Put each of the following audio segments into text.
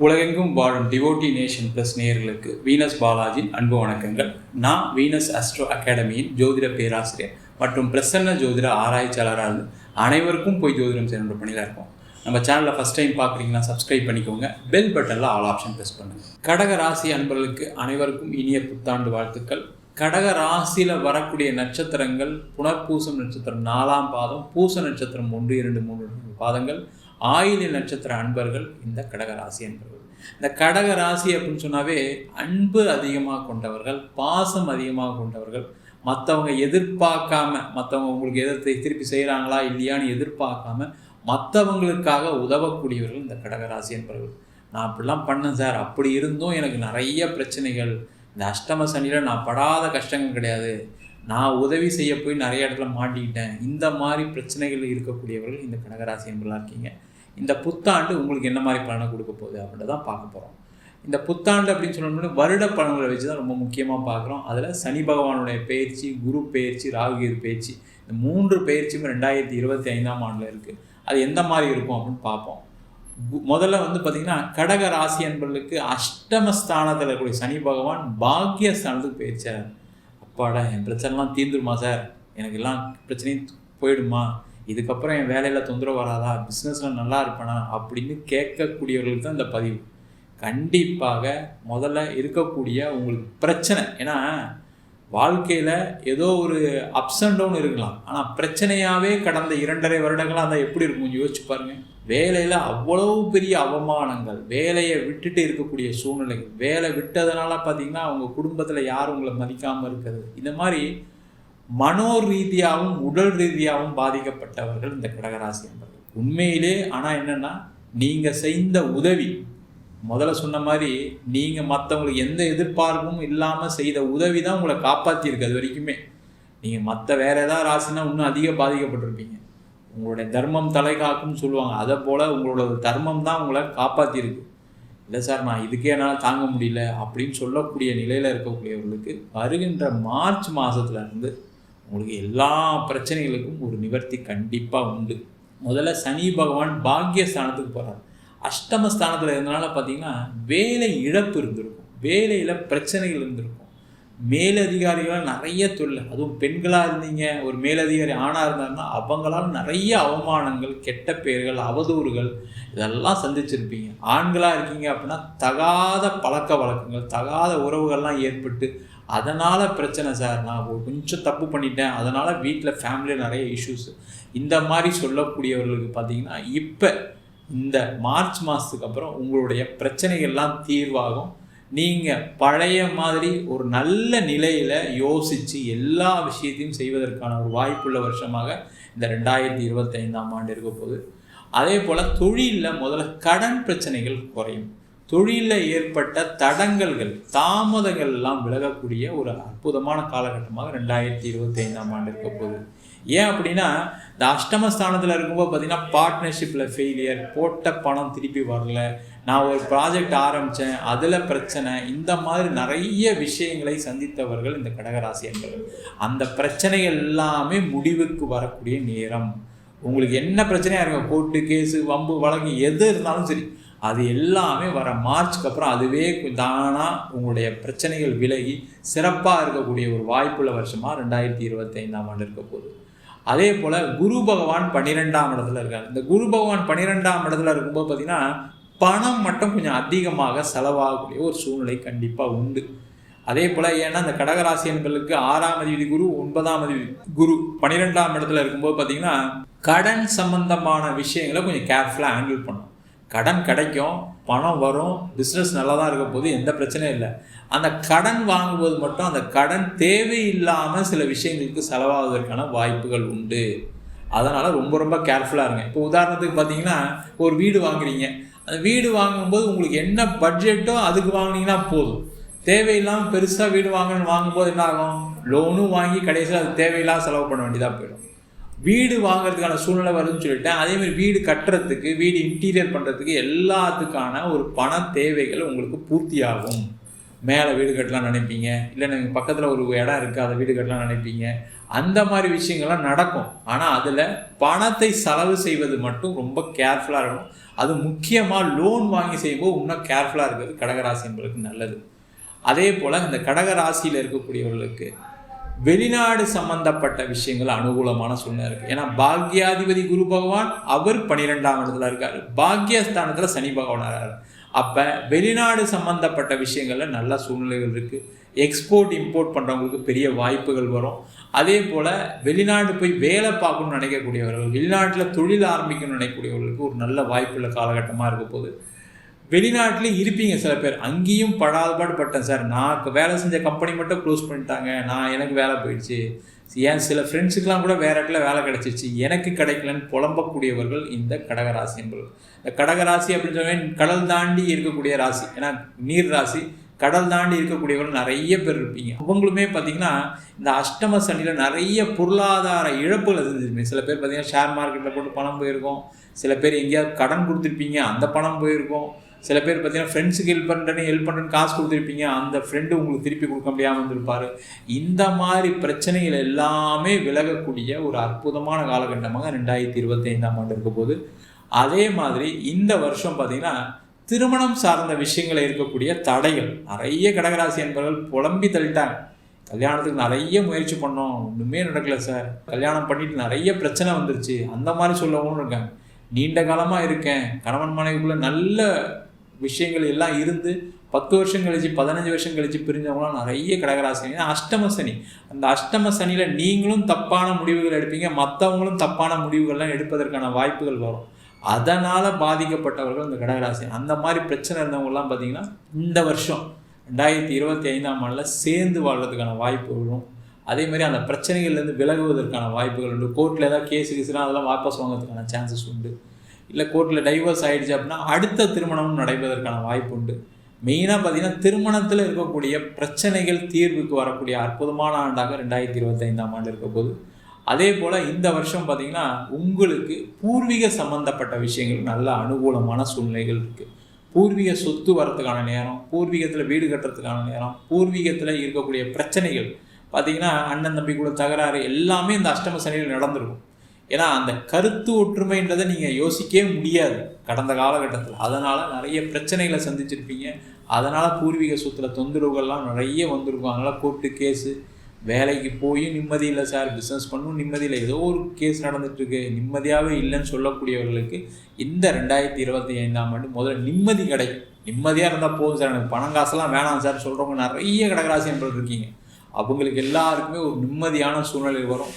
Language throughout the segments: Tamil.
உலகெங்கும் வாழும் டிவோட்டி நேஷன் ப்ளஸ் நேயர்களுக்கு வீனஸ் பாலாஜியின் அன்பு வணக்கங்கள். நான் வீனஸ் அஸ்ட்ரோ அகாடமியின் ஜோதிட பேராசிரியர் மற்றும் பிரசன்ன ஜோதிட ஆராய்ச்சியாளராக அனைவருக்கும் போய் ஜோதிடம் செய்யணுன்ற பணியில் இருக்கோம். நம்ம சேனலில் ஃபஸ்ட் டைம் பார்க்குறீங்கன்னா சப்ஸ்கிரைப் பண்ணிக்கோங்க. பெல் பட்டனில் ஆல் ஆப்ஷன் ப்ரெஸ் பண்ணுங்கள். கடக ராசி அன்பர்களுக்கு அனைவருக்கும் இனிய புத்தாண்டு வாழ்த்துக்கள். கடக ராசியில் வரக்கூடிய நட்சத்திரங்கள் புனர்பூசம் நட்சத்திரம் 4ஆம் பாதம், பூச நட்சத்திரம் 1, 2, 3 பாதங்கள், ஆயில்ய நட்சத்திர அன்பர்கள் இந்த கடக ராசி அன்பர்கள். இந்த கடக ராசி அப்படின்னு சொன்னாவே அன்பு அதிகமாக கொண்டவர்கள், பாசம் அதிகமாக கொண்டவர்கள், மற்றவங்க எதிர்பார்க்காம, மற்றவங்க உங்களுக்கு எதிர்த்து திருப்பி செய்கிறாங்களா இல்லையான்னு எதிர்பார்க்காம மற்றவங்களுக்காக உதவக்கூடியவர்கள் இந்த கடக ராசி அன்பர்கள். நான் அப்படிலாம் பண்ணேன் சார், அப்படி இருந்தும் எனக்கு நிறைய பிரச்சனைகள், இந்த அஷ்டம சனியில் நான் படாத கஷ்டங்கள் கிடையாது, நான் உதவி செய்ய போய் நிறைய இடத்துல மாட்டிக்கிட்டேன், இந்த மாதிரி பிரச்சனைகள் இருக்கக்கூடியவர்கள் இந்த கடகராசி என்பர்களாக இருக்கீங்க. இந்த புத்தாண்டு உங்களுக்கு என்ன மாதிரி பலனை கொடுக்க போகுது அப்படின்றத தான் பார்க்க போகிறோம். இந்த புத்தாண்டு அப்படின்னு சொன்னோம்னா வருட பலன்களை வச்சு தான் ரொம்ப முக்கியமாக பார்க்குறோம். அதில் சனி பகவானுடைய பயிற்சி, குரு பயிற்சி, ராகுகேது பயிற்சி, இந்த 3 பயிற்சியும் 2025ஆம் ஆண்டில் இருக்குது. அது எந்த மாதிரி இருக்கும் அப்படின்னு பார்ப்போம். முதல்ல பார்த்திங்கன்னா கடக ராசி அன்பர்களுக்கு அஷ்டமஸ்தானத்தில் இருக்கக்கூடிய சனி பகவான் பாக்கியஸ்தானத்துக்கு பயிற்சியார். அப்பாடா, என் பிரச்சனைலாம் தீர்ந்துருமா சார், எனக்கு எல்லாம் பிரச்சனையும் போயிடுமா, இதுக்கப்புறம் என் வேலையில் தொந்தரவு வராதா, பிஸ்னஸில் நல்லா இருப்பேனா அப்படின்னு கேட்கக்கூடியவர்களுக்கு தான் இந்த பதிவு. கண்டிப்பாக முதல்ல இருக்கக்கூடிய உங்களுக்கு பிரச்சனை, ஏன்னா வாழ்க்கையில் ஏதோ ஒரு அப்ஸ் அண்ட் டவுன் இருக்கலாம், ஆனால் பிரச்சனையாகவே கடந்த 2.5 வருடங்களாக அந்த எப்படி இருக்கும் கொஞ்சம் யோசிச்சு பாருங்கள். வேலையில் அவ்வளவு பெரிய அவமானங்கள், வேலையை விட்டுட்டு இருக்கக்கூடிய சூழ்நிலைகள், வேலை விட்டதுனால பார்த்திங்கன்னா அவங்க குடும்பத்தில் யாரும் உங்களை மதிக்காமல் இருக்கிறது, இந்த மாதிரி மனோ ரீதியாகவும் உடல் ரீதியாகவும் பாதிக்கப்பட்டவர்கள் இந்த கடகராசி என்பவர்கள் உண்மையிலே. ஆனால் என்னென்னா, நீங்கள் செய்த உதவி, முதல்ல சொன்ன மாதிரி நீங்கள் மற்றவங்களுக்கு எந்த எதிர்பார்ப்பும் இல்லாமல் செய்த உதவி தான் உங்களை காப்பாற்றிருக்கு. அது வரைக்குமே நீங்கள் மற்ற வேறு ஏதாவது ராசினா இன்னும் அதிக பாதிக்கப்பட்டிருப்பீங்க. உங்களுடைய தர்மம் தலை காக்கும்னு சொல்லுவாங்க, அதை போல் உங்களோட தர்மம் தான் உங்களை காப்பாற்றிருக்கு. இல்லை சார், நான் இதுக்கே என்னால் தாங்க முடியல அப்படின்னு சொல்லக்கூடிய நிலையில் இருக்கக்கூடியவர்களுக்கு வருகின்ற மார்ச் மாதத்துலேருந்து உங்களுக்கு எல்லா பிரச்சனைகளுக்கும் ஒரு நிவர்த்தி கண்டிப்பாக உண்டு. முதல்ல சனி பகவான் பாக்கியஸ்தானத்துக்கு போகிறார். அஷ்டமஸ்தானத்தில் இருந்தனால பார்த்திங்கன்னா வேலை இழப்பு இருந்திருக்கும், வேலையில் பிரச்சனைகள் இருந்திருக்கும், மேலதிகாரிகளால் நிறைய தொல்லை. அதுவும் பெண்களாக இருந்தீங்க, ஒரு மேலதிகாரி ஆணாக இருந்தாருன்னா அவங்களால் நிறைய அவமானங்கள், கெட்ட பெயர்கள், அவதூறுகள் இதெல்லாம் சந்திச்சிருப்பீங்க. ஆண்களாக இருக்கீங்க அப்படின்னா தகாத பழக்க வழக்கங்கள், தகாத உறவுகள்லாம் ஏற்பட்டு அதனால் பிரச்சனை சார், நான் கொஞ்சம் தப்பு பண்ணிட்டேன், அதனால் வீட்டில் ஃபேமிலியில் நிறைய இஷ்யூஸ், இந்த மாதிரி சொல்லக்கூடியவர்களுக்கு பார்த்திங்கன்னா இப்போ இந்த மார்ச் மாதத்துக்கு அப்புறம் உங்களுடைய பிரச்சனைகள்லாம் தீர்வாகும். நீங்கள் பழைய மாதிரி ஒரு நல்ல நிலையில் யோசித்து எல்லா விஷயத்தையும் செய்வதற்கான ஒரு வாய்ப்புள்ள வருஷமாக இந்த 2025ஆம் ஆண்டு இருக்க போகுது. அதே போல் தொழிலில் முதல்ல கடன் பிரச்சனைகள் குறையும். தொழிலில் ஏற்பட்ட தடங்கல்கள், தாமதங்கள் எல்லாம் விலகக்கூடிய ஒரு அற்புதமான காலகட்டமாக 2025ஆம் ஆண்டு இருக்க போகுது. ஏன் அப்படின்னா, இந்த அஷ்டமஸ்தானத்தில் இருக்கும்போது பார்த்திங்கன்னா பார்ட்னர்ஷிப்பில் ஃபெயிலியர், போட்ட பணம் திருப்பி வரல, நான் ஒரு ப்ராஜெக்ட் ஆரம்பித்தேன் அதில் பிரச்சனை, இந்த மாதிரி நிறைய விஷயங்களை சந்தித்தவர்கள் இந்த கடகராசி என்பவர்கள். அந்த பிரச்சனைகள் எல்லாமே முடிவுக்கு வரக்கூடிய நேரம். உங்களுக்கு என்ன பிரச்சனையாக இருக்கும், கோர்ட்டு கேஸு வம்பு வழக்கு எது இருந்தாலும் சரி, அது எல்லாமே வர மார்ச்சுக்கு அப்புறம் அதுவே தானாக உங்களுடைய பிரச்சனைகள் விலகி சிறப்பாக இருக்கக்கூடிய ஒரு வாய்ப்புள்ள வருஷமாக 2025ஆம் ஆண்டு இருக்க போகுது. அதே போல் குரு பகவான் 12ஆம் இடத்துல இருக்கார். இந்த குரு பகவான் 12ஆம் இடத்துல இருக்கும்போது பார்த்திங்கன்னா பணம் மட்டும் கொஞ்சம் அதிகமாக செலவாகக்கூடிய ஒரு சூழ்நிலை கண்டிப்பாக உண்டு. அதே போல் ஏன்னா இந்த கடகராசி என்பர்களுக்கு 6ஆம் அதிபதி குரு, 9ஆம் அதிபதி குரு 12ஆம் இடத்துல இருக்கும்போது பார்த்திங்கன்னா கடன் சம்பந்தமான விஷயங்களை கொஞ்சம் கேர்ஃபுல்லாக ஹேண்டில் பண்ணும். கடன் கிடைக்கும், பணம் வரும், பிஸ்னஸ் நல்லா தான் இருக்க போது, எந்த பிரச்சனையும் இல்லை. அந்த கடன் வாங்கும்போது மட்டும் அந்த கடன் தேவையில்லாமல் சில விஷயங்களுக்கு செலவாகுவதற்கான வாய்ப்புகள் உண்டு. அதனால் ரொம்ப கேர்ஃபுல்லாக இருங்க. இப்போ உதாரணத்துக்கு பார்த்தீங்கன்னா ஒரு வீடு வாங்குறீங்க, அந்த வீடு வாங்கும்போது உங்களுக்கு என்ன பட்ஜெட்டோ அதுக்கு வாங்கினீங்கன்னா போதும். தேவையில்லாமல் பெருசாக வீடு வாங்கும்போது என்ன ஆகும், லோனும் வாங்கி கடைசியில் அது தேவையில்லாத செலவு பண்ண வேண்டியதாக போயிடும். வீடு வாங்குறதுக்கான சூழ்நிலை வருதுன்னு சொல்லிட்டேன். அதேமாதிரி வீடு கட்டுறதுக்கு, வீடு இன்டீரியர் பண்ணுறதுக்கு எல்லாத்துக்கான ஒரு பண தேவைகள் உங்களுக்கு பூர்த்தியாகும். மேலே வீடு கட்டலாம் நினைப்பீங்க, இல்லை நீங்கள் பக்கத்தில் ஒரு இடம் இருக்குது அதை வீடு கட்டலாம் நினைப்பீங்க. அந்த மாதிரி விஷயங்கள்லாம் நடக்கும். ஆனால் அதில் பணத்தை செலவு செய்வது மட்டும் ரொம்ப கேர்ஃபுல்லாக இருக்கணும். அது முக்கியமாக லோன் வாங்கி செய்யும்போது இன்னும் கேர்ஃபுல்லாக இருக்கிறது கடகராசி என்பதற்கு நல்லது. அதே போல் இந்த கடகராசியில் இருக்கக்கூடியவர்களுக்கு வெளிநாடு சம்பந்தப்பட்ட விஷயங்கள் அனுகூலமான சூழ்நிலை இருக்குது. ஏன்னா பாக்யாதிபதி குரு பகவான் அவர் 12ஆம் இடத்துல இருக்கார், பாக்யஸ்தானத்தில் சனி பகவான் இருக்கார். அப்போ வெளிநாடு சம்பந்தப்பட்ட விஷயங்களில் நல்ல சூழ்நிலைகள் இருக்குது. எக்ஸ்போர்ட் இம்போர்ட் பண்ணுறவங்களுக்கு பெரிய வாய்ப்புகள் வரும். அதே போல் வெளிநாடு போய் வேலை பார்க்கணும்னு நினைக்கக்கூடியவர்கள், வெளிநாட்டில் தொழில் ஆரம்பிக்கணும்னு நினைக்கக்கூடியவர்களுக்கு ஒரு நல்ல வாய்ப்புள்ள காலகட்டமாக இருக்க போது. வெளிநாட்டிலே இருப்பீங்க சில பேர், அங்கேயும் படாதபாடு பட்டேன் சார், நான் வேலை செஞ்ச கம்பெனி மட்டும் க்ளோஸ் பண்ணிட்டாங்க, எனக்கு வேலை போயிடுச்சு, ஏன் சில ஃப்ரெண்ட்ஸுக்கெலாம் கூட வேறு இடத்துல வேலை கிடச்சிச்சு, எனக்கு கிடைக்கலன்னு புலம்பக்கூடியவர்கள் இந்த கடகராசி என்பவர்கள். இந்த கடகராசி அப்படின்னு சொன்னால் கடல் தாண்டி இருக்கக்கூடிய ராசி, ஏன்னா நீர் ராசி, கடல் தாண்டி இருக்கக்கூடியவர்கள் நிறைய பேர் இருப்பீங்க. அவங்களுமே பார்த்திங்கன்னா இந்த அஷ்டம சனியில் நிறைய பொருளாதார இழப்புகளை செஞ்சுருப்பீங்க. சில பேர் பார்த்திங்கன்னா ஷேர் மார்க்கெட்டில் போட்டு பணம் போயிருக்கும், சில பேர் எங்கேயாவது கடன் கொடுத்துருப்பீங்க, அந்த பணம் போயிருக்கும். சில பேர் பார்த்தீங்கன்னா ஃப்ரெண்ட்ஸுக்கு ஹெல்ப் பண்ணுறேன்னு காசு கொடுத்துருப்பீங்க, அந்த ஃப்ரெண்டு உங்களுக்கு திருப்பி கொடுக்க முடியாமல் இருந்திருப்பார். இந்த மாதிரி பிரச்சனைகள் எல்லாமே விலகக்கூடிய ஒரு அற்புதமான காலகட்டமாக 2025ஆம் ஆண்டு இருக்க போது. அதே மாதிரி இந்த வருஷம் பார்த்திங்கன்னா திருமணம் சார்ந்த விஷயங்களில் இருக்கக்கூடிய தடைகள் நிறைய கடகராசி என்பவர்கள் புலம்பி தள்ளிட்டாங்க. கல்யாணத்துக்கு நிறைய முயற்சி பண்ணோம், ஒன்றுமே நடக்கலை சார், கல்யாணம் பண்ணிட்டு நிறைய பிரச்சனை வந்துருச்சு, அந்த மாதிரி சொல்லவும் இருக்காங்க. நீண்ட காலமாக இருக்கேன், கணவன் மனைவிக்குள்ளே நல்ல விஷயங்கள் எல்லாம் இருந்து 10 வருஷம் கழிச்சு 15 வருஷம் கழிச்சு பிரிஞ்சவங்களாம் நிறைய கடகராசி. அஷ்டம சனி, அந்த அஷ்டம சனியில் நீங்களும் தப்பான முடிவுகள் எடுப்பீங்க, மற்றவங்களும் தப்பான முடிவுகள்லாம் எடுப்பதற்கான வாய்ப்புகள் வரும். அதனால் பாதிக்கப்பட்டவர்கள் இந்த கடகராசி. அந்த மாதிரி பிரச்சனை இருந்தவங்கலாம் பார்த்திங்கன்னா இந்த வருஷம் 2025ஆம் ஆண்டில் சேர்ந்து வாழ்கிறதுக்கான வாய்ப்பு வரும். அதே மாதிரி அந்த பிரச்சனைகள்லேருந்து விலகுவதற்கான வாய்ப்புகள் உண்டு. கோர்ட்டில் ஏதாவது கேஸுக்குனா அதெல்லாம் வாபஸ் வாங்கிறதுக்கான சான்சஸ் உண்டு. இல்லை கோர்ட்டில் டைவர்ஸ் ஆகிடுச்சு அப்படின்னா அடுத்த திருமணமும் நடைபெறுவதற்கான வாய்ப்பு உண்டு. மெயினாக பார்த்திங்கன்னா திருமணத்தில் இருக்கக்கூடிய பிரச்சனைகள் தீர்வுக்கு வரக்கூடிய அற்புதமான ஆண்டாக 2025ஆம் ஆண்டு இருக்க போது. அதே போல் இந்த வருஷம் பார்த்திங்கன்னா உங்களுக்கு பூர்வீக சம்பந்தப்பட்ட விஷயங்கள் நல்ல அனுகூலமான சூழ்நிலைகள் இருக்குது. பூர்வீக சொத்து வரத்துக்கான நேரம், பூர்வீகத்தில் வீடு கட்டுறதுக்கான நேரம், பூர்வீகத்தில் இருக்கக்கூடிய பிரச்சனைகள் பார்த்திங்கன்னா அண்ணன் தம்பிக்குள்ள தகராறு எல்லாமே இந்த அஷ்டம சனியில் நடந்திருக்கும். ஏன்னா அந்த கருத்து ஒற்றுமைன்றதை நீங்கள் யோசிக்கவே முடியாது கடந்த காலகட்டத்தில். அதனால் நிறைய பிரச்சனைகளை சந்திச்சிருப்பீங்க. அதனால் பூர்வீக சொத்தில் தொந்தரவுகள்லாம் நிறைய வந்திருக்கும். அதனால் கோர்ட்டு கேஸு, வேலைக்கு போய் நிம்மதி இல்லை சார், பிஸ்னஸ் பண்ணணும் நிம்மதி இல்லை, ஏதோ ஒரு கேஸ் நடந்துகிட்ருக்கு, நிம்மதியாகவே இல்லைன்னு சொல்லக்கூடியவர்களுக்கு இந்த 2025ஆம் ஆண்டு முதல்ல நிம்மதி கிடைக்கும். நிம்மதியாக இருந்தால் போதும் சார், எனக்கு பணம் காசெல்லாம் வேணாம் சார் சொல்கிறவங்க நிறைய கடகராசி என்பது இருக்கீங்க. அவங்களுக்கு எல்லாருக்குமே ஒரு நிம்மதியான சூழ்நிலை வரும்.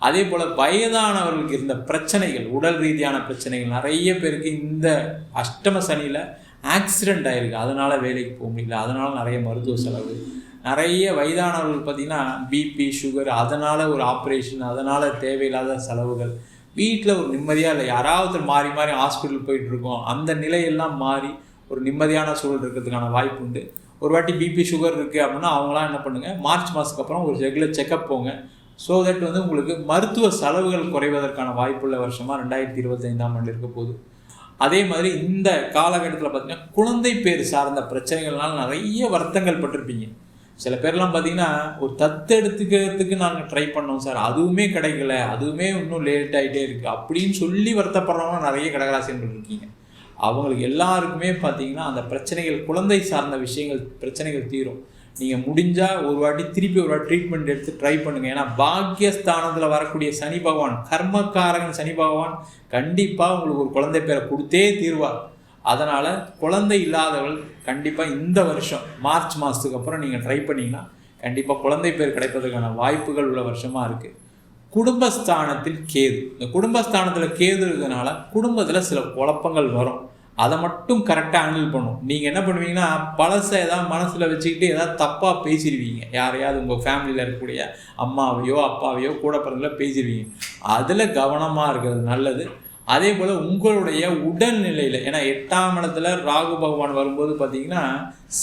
அதே போல் வயதானவர்களுக்கு இருந்த பிரச்சனைகள், உடல் ரீதியான பிரச்சனைகள் நிறைய பேருக்கு இந்த அஷ்டம சனியில் ஆக்சிடெண்ட் ஆகிருக்கு, அதனால் வேலைக்கு போக முடியல, அதனால் நிறைய மருத்துவ செலவு. நிறைய வயதானவர்கள் பார்த்திங்கன்னா பிபி சுகர், அதனால் ஒரு ஆப்ரேஷன், அதனால் தேவையில்லாத செலவுகள். வீட்டில் ஒரு நிம்மதியாக இல்லை, யாராவது மாறி மாறி ஹாஸ்பிட்டல் போயிட்டுருக்கோம், அந்த நிலையெல்லாம் மாறி ஒரு நிம்மதியான சூழல் இருக்கிறதுக்கான வாய்ப்பு உண்டு. ஒரு வாட்டி பிபி சுகர் இருக்குது அப்படின்னா அவங்களாம் என்ன பண்ணுங்கள், மார்ச் மாதத்துக்கு அப்புறம் ஒரு ரெகுலர் செக்கப் போங்க. ஸோ தட் உங்களுக்கு மருத்துவ செலவுகள் குறைவதற்கான வாய்ப்புள்ள வருஷமாக 2025ஆம் ஆண்டு இருக்க போகுது. அதே மாதிரி இந்த காலகட்டத்தில் பார்த்திங்கன்னா குழந்தை பேர் சார்ந்த பிரச்சனைகள்னால நிறைய வருத்தங்கள் பட்டிருப்பீங்க. சில பேர்லாம் பார்த்திங்கன்னா ஒரு தத்தெடுத்துக்கிறதுக்கு நாங்கள் ட்ரை பண்ணோம் சார், அதுவுமே கிடைக்கல, அதுவுமே இன்னும் லேட் ஆகிட்டே இருக்குது அப்படின்னு சொல்லி வருத்தப்படுறவங்க நிறைய கடகராசிகள் இருக்கீங்க. அவங்களுக்கு எல்லாருக்குமே பார்த்திங்கன்னா அந்த பிரச்சனைகள், குழந்தை சார்ந்த விஷயங்கள் பிரச்சனைகள் தீரும். நீங்கள் முடிஞ்சால் ஒரு வாட்டி திருப்பி ஒரு வாட்டி ட்ரீட்மெண்ட் எடுத்து ட்ரை பண்ணுங்கள். ஏன்னா பாக்யஸ்தானத்தில் வரக்கூடிய சனி பகவான், கர்மக்காரகன் சனி பகவான் கண்டிப்பாக உங்களுக்கு ஒரு குழந்தை பேரை கொடுத்தே தீர்வார். அதனால் குழந்தை இல்லாதவர்கள் கண்டிப்பாக இந்த வருஷம் மார்ச் மாதத்துக்கு அப்புறம் நீங்கள் ட்ரை பண்ணிங்கன்னா கண்டிப்பாக குழந்தை பேர் கிடைப்பதற்கான வாய்ப்புகள் உள்ள வருஷமாக இருக்குது. குடும்பஸ்தானத்தில் கேது, இந்த குடும்பஸ்தானத்தில் கேது இருக்கிறதுனால குடும்பத்தில் சில குழப்பங்கள் வரும். அதை மட்டும் கரெக்டாக ஹேண்டில் பண்ணும். நீங்கள் என்ன பண்ணுவீங்கன்னா பழசை ஏதாவது மனசில் வச்சுக்கிட்டு ஏதாவது தப்பாக பேசிடுவீங்க. யாரையாவது உங்கள் ஃபேமிலியில் இருக்கக்கூடிய அம்மாவையோ அப்பாவையோ கூட பிறந்தல பேசிடுவீங்க. அதில் கவனமாக இருக்கிறது நல்லது. அதே போல் உங்களுடைய உடல்நிலையில், ஏன்னா 8ஆம் இடத்துல ராகு பகவான் வரும்போது பார்த்திங்கன்னா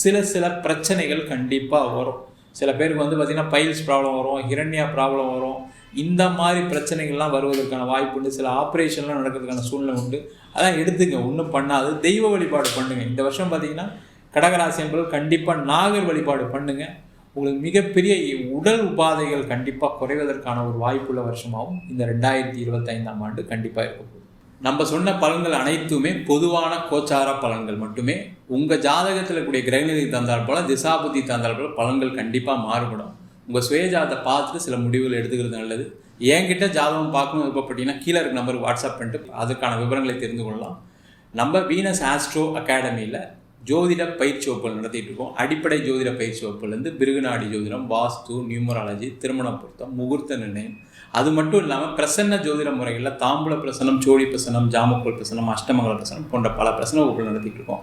சில பிரச்சனைகள் கண்டிப்பாக வரும். சில பேருக்கு பார்த்திங்கன்னா பைல்ஸ் ப்ராப்ளம் வரும், ஹிரண்யா ப்ராப்ளம் வரும். இந்த மாதிரி பிரச்சனைகள்லாம் வருவதற்கான வாய்ப்பு உண்டு. சில ஆப்ரேஷன்லாம் நடக்கிறதுக்கான சூழ்நிலை உண்டு. அதான் எடுத்துங்க, ஒன்றும் பண்ணாது, தெய்வ வழிபாடு பண்ணுங்கள். இந்த வருஷம் பார்த்திங்கன்னா கடகராசி என்பது கண்டிப்பாக நாகர் வழிபாடு பண்ணுங்கள். உங்களுக்கு மிகப்பெரிய உடல் உபாதைகள் கண்டிப்பாக குறைவதற்கான ஒரு வாய்ப்புள்ள வருஷமாகவும் இந்த 2025ஆம் ஆண்டு கண்டிப்பாக இருக்க போகுது. நம்ம சொன்ன பலன்கள் அனைத்துமே பொதுவான கோச்சார பலன்கள் மட்டுமே. உங்கள் ஜாதகத்தில் கூடிய கிரகநிலை தந்தால் போல திசாபுத்தி தந்தால் போல பலன்கள் கண்டிப்பாக மாறுபடும். உங்கள் சுயஜாதத்தை பார்த்துட்டு சில முடிவுகள் எடுத்துக்கிறது நல்லது. என்கிட்ட ஜாதகம் பார்க்கணும் விருப்பப்பட்டீங்கன்னா கீழே இருக்க நம்பருக்கு வாட்ஸ்அப் பண்ணிட்டு அதுக்கான விவரங்களை தெரிந்து கொள்ளலாம். நம்ம வீனஸ் ஆஸ்ட்ரோ அகாடமியில் ஜோதிட பயிற்சி வகுப்புகள் நடத்திட்டு இருக்கோம். அடிப்படை ஜோதிட பயிற்சி வகுப்புலேருந்து பிருகுநாடி ஜோதிடம், வாஸ்து, நியூமராலஜி, திருமண பொருத்தம், முகூர்த்த நிர்ணயம், அது மட்டும் இல்லாமல் பிரசன்ன ஜோதிட முறைகளில் தாம்பூல பிரசனம், சோழி பிரசனம், ஜாமக்கோல் பிரசனம், அஷ்டமங்கல பிரசனம் போன்ற பல பிரசன வகுப்புகள் நடத்திட்டு இருக்கோம்.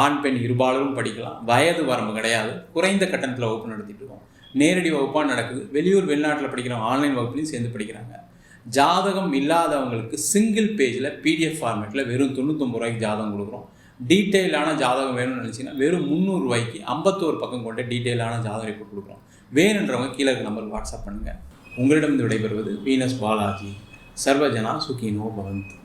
ஆண் பெண் இருபாலரும் படிக்கலாம். வயது வரம்பு கிடையாது. குறைந்த கட்டணத்தில் வகுப்பு நடத்திட்டு இருக்கோம். நேரடி வகுப்பாக நடக்குது. வெளியூர் வெளிநாட்டில் படிக்கிற ஆன்லைன் வகுப்புலையும் சேர்ந்து படிக்கிறாங்க. ஜாதகம் இல்லாதவங்களுக்கு சிங்கிள் பேஜில் PDF ஃபார்மேட்டில் வெறும் 99 ரூபாய்க்கு ஜாதகம் கொடுக்குறோம். டீட்டெயிலான ஜாதகம் வேணும்னு நினச்சிங்கன்னா வெறும் 300 ரூபாய்க்கு 51 பக்கம் கொண்ட டீட்டெயிலான ஜாதகம் ரிப்போர்ட் கொடுக்குறோம். வேணுன்றவங்க கீழே இருக்க நம்பருக்கு வாட்ஸ்அப் பண்ணுங்கள். உங்களிடம் விடைபெறுவது வீனஸ் பாலாஜி. சர்வஜனா சுகினோ பவந்து.